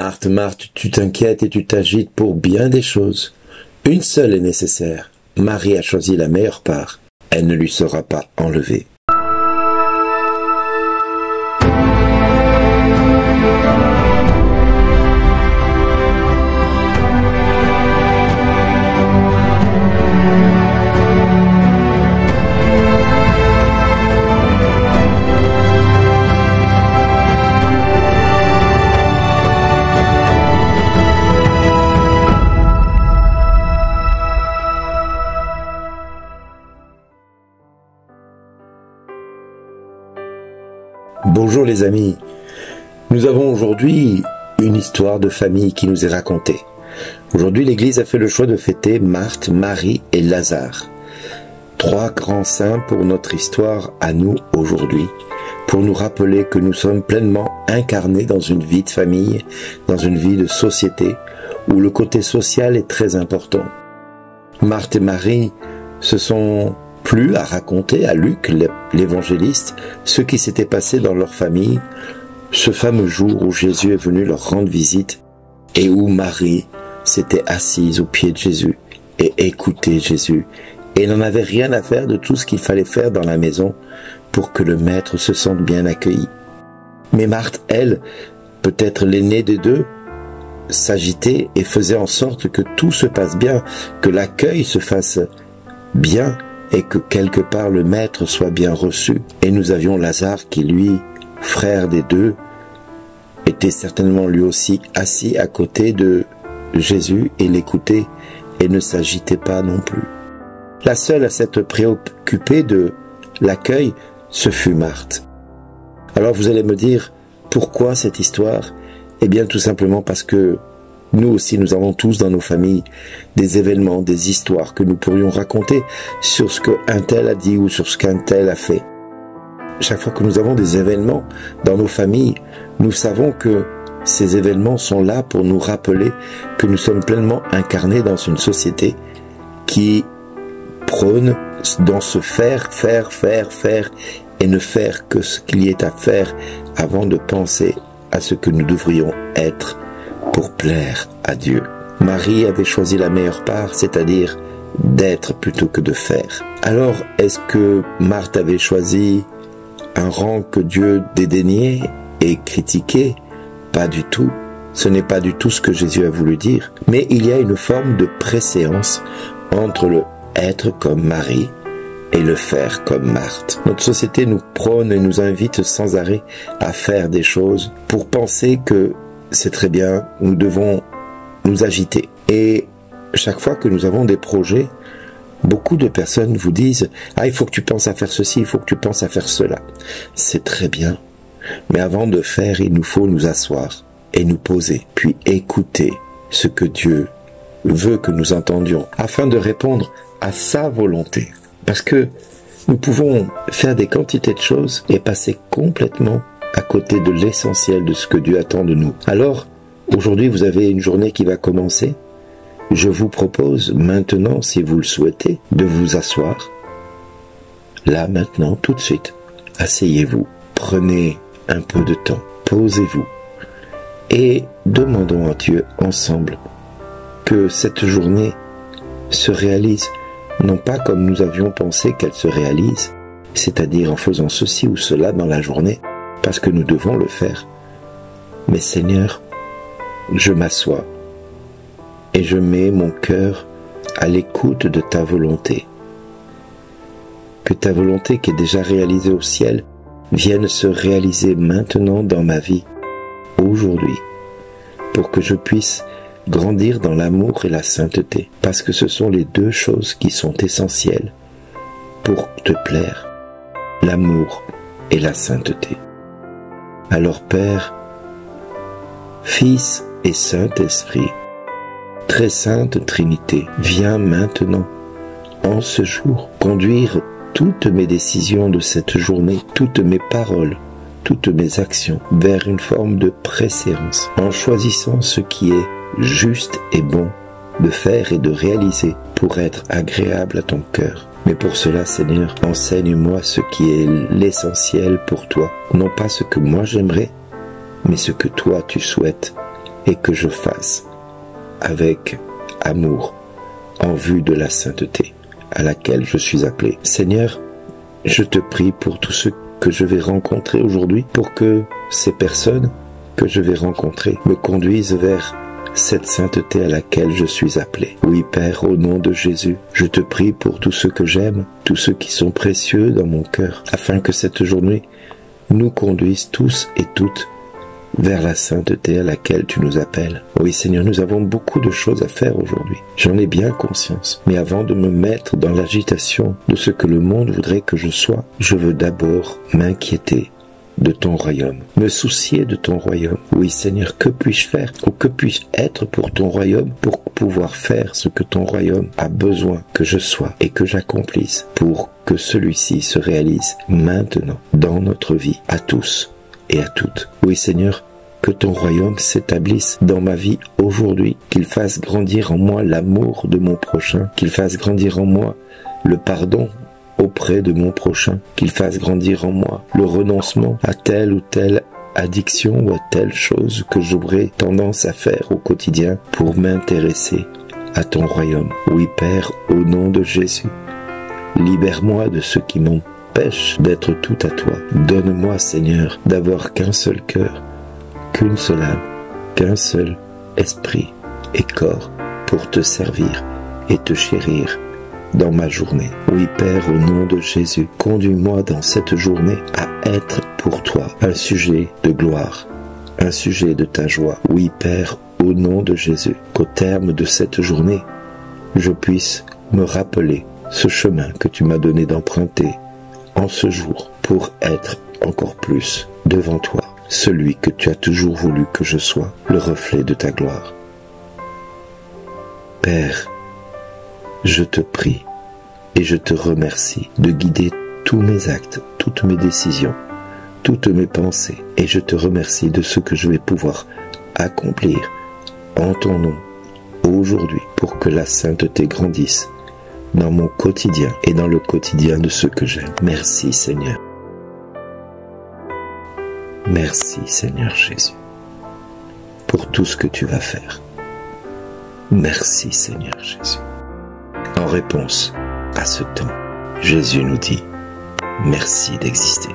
Marthe, Marthe, tu t'inquiètes et tu t'agites pour bien des choses. Une seule est nécessaire. Marie a choisi la meilleure part. Elle ne lui sera pas enlevée. Bonjour les amis, nous avons aujourd'hui une histoire de famille qui nous est racontée. Aujourd'hui l'Église a fait le choix de fêter Marthe, Marie et Lazare. 3 grands saints pour notre histoire à nous aujourd'hui, pour nous rappeler que nous sommes pleinement incarnés dans une vie de famille, dans une vie de société, où le côté social est très important. Marthe et Marie se sont plu à raconter à Luc, l'évangéliste, ce qui s'était passé dans leur famille, ce fameux jour où Jésus est venu leur rendre visite et où Marie s'était assise aux pieds de Jésus et écoutait Jésus et n'en avait rien à faire de tout ce qu'il fallait faire dans la maison pour que le maître se sente bien accueilli. Mais Marthe, elle, peut-être l'aînée des deux, s'agitait et faisait en sorte que tout se passe bien, que l'accueil se fasse bien, et que quelque part le maître soit bien reçu. Et nous avions Lazare qui, lui, frère des deux, était certainement lui aussi assis à côté de Jésus et l'écoutait et ne s'agitait pas non plus. La seule à s'être préoccupée de l'accueil, ce fut Marthe. Alors vous allez me dire, pourquoi cette histoire? Eh bien tout simplement parce que nous aussi, nous avons tous dans nos familles des événements, des histoires que nous pourrions raconter sur ce qu'un tel a dit ou sur ce qu'un tel a fait. Chaque fois que nous avons des événements dans nos familles, nous savons que ces événements sont là pour nous rappeler que nous sommes pleinement incarnés dans une société qui prône dans ce faire et ne faire que ce qu'il y ait à faire avant de penser à ce que nous devrions être pour plaire à Dieu. Marie avait choisi la meilleure part, c'est-à-dire d'être plutôt que de faire. Alors, est-ce que Marthe avait choisi un rang que Dieu dédaignait et critiquait? Pas du tout. Ce n'est pas du tout ce que Jésus a voulu dire. Mais il y a une forme de préséance entre le être comme Marie et le faire comme Marthe. Notre société nous prône et nous invite sans arrêt à faire des choses pour penser que c'est très bien, nous devons nous agiter. Et chaque fois que nous avons des projets, beaucoup de personnes vous disent « Ah, il faut que tu penses à faire ceci, il faut que tu penses à faire cela. » C'est très bien, mais avant de faire, il nous faut nous asseoir et nous poser, puis écouter ce que Dieu veut que nous entendions, afin de répondre à sa volonté. Parce que nous pouvons faire des quantités de choses et passer complètement à côté de l'essentiel de ce que Dieu attend de nous. Alors, aujourd'hui, vous avez une journée qui va commencer. Je vous propose maintenant, si vous le souhaitez, de vous asseoir. Là, maintenant, tout de suite. Asseyez-vous. Prenez un peu de temps. Posez-vous. Et demandons à Dieu ensemble que cette journée se réalise, non pas comme nous avions pensé qu'elle se réalise, c'est-à-dire en faisant ceci ou cela dans la journée, parce que nous devons le faire. Mais Seigneur, je m'assois et je mets mon cœur à l'écoute de ta volonté. Que ta volonté qui est déjà réalisée au ciel vienne se réaliser maintenant dans ma vie, aujourd'hui, pour que je puisse grandir dans l'amour et la sainteté, parce que ce sont les deux choses qui sont essentielles pour te plaire, l'amour et la sainteté. Alors Père, Fils et Saint-Esprit, très sainte Trinité, viens maintenant, en ce jour, conduire toutes mes décisions de cette journée, toutes mes paroles, toutes mes actions vers une forme de préséance, en choisissant ce qui est juste et bon de faire et de réaliser pour être agréable à ton cœur. Mais pour cela, Seigneur, enseigne-moi ce qui est l'essentiel pour toi. Non pas ce que moi j'aimerais, mais ce que toi tu souhaites et que je fasse avec amour en vue de la sainteté à laquelle je suis appelé. Seigneur, je te prie pour tous ceux que je vais rencontrer aujourd'hui, pour que ces personnes que je vais rencontrer me conduisent vers cette sainteté à laquelle je suis appelé. Oui, Père, au nom de Jésus, je te prie pour tous ceux que j'aime, tous ceux qui sont précieux dans mon cœur, afin que cette journée nous conduise tous et toutes vers la sainteté à laquelle tu nous appelles. Oui, Seigneur, nous avons beaucoup de choses à faire aujourd'hui. J'en ai bien conscience. Mais avant de me mettre dans l'agitation de ce que le monde voudrait que je sois, je veux d'abord m'inquiéter de ton royaume, me soucier de ton royaume. Oui, Seigneur, que puis-je faire ou que puis-je être pour ton royaume, pour pouvoir faire ce que ton royaume a besoin que je sois et que j'accomplisse pour que celui-ci se réalise maintenant dans notre vie, à tous et à toutes. Oui, Seigneur, que ton royaume s'établisse dans ma vie aujourd'hui, qu'il fasse grandir en moi l'amour de mon prochain, qu'il fasse grandir en moi le pardon auprès de mon prochain, qu'il fasse grandir en moi le renoncement à telle ou telle addiction ou à telle chose que j'aurais tendance à faire au quotidien pour m'intéresser à ton royaume. Oui, Père, au nom de Jésus, libère-moi de ce qui m'empêche d'être tout à toi. Donne-moi, Seigneur, d'avoir qu'un seul cœur, qu'une seule âme, qu'un seul esprit et corps pour te servir et te chérir dans ma journée. Oui, Père, au nom de Jésus, conduis-moi dans cette journée à être pour toi un sujet de gloire, un sujet de ta joie. Oui, Père, au nom de Jésus, qu'au terme de cette journée, je puisse me rappeler ce chemin que tu m'as donné d'emprunter en ce jour pour être encore plus devant toi, celui que tu as toujours voulu que je sois, le reflet de ta gloire. Père, je te prie et je te remercie de guider tous mes actes, toutes mes décisions, toutes mes pensées, et je te remercie de ce que je vais pouvoir accomplir en ton nom aujourd'hui pour que la sainteté grandisse dans mon quotidien et dans le quotidien de ceux que j'aime. Merci, Seigneur. Merci, Seigneur Jésus, pour tout ce que tu vas faire. Merci, Seigneur Jésus. En réponse à ce temps, Jésus nous dit merci d'exister.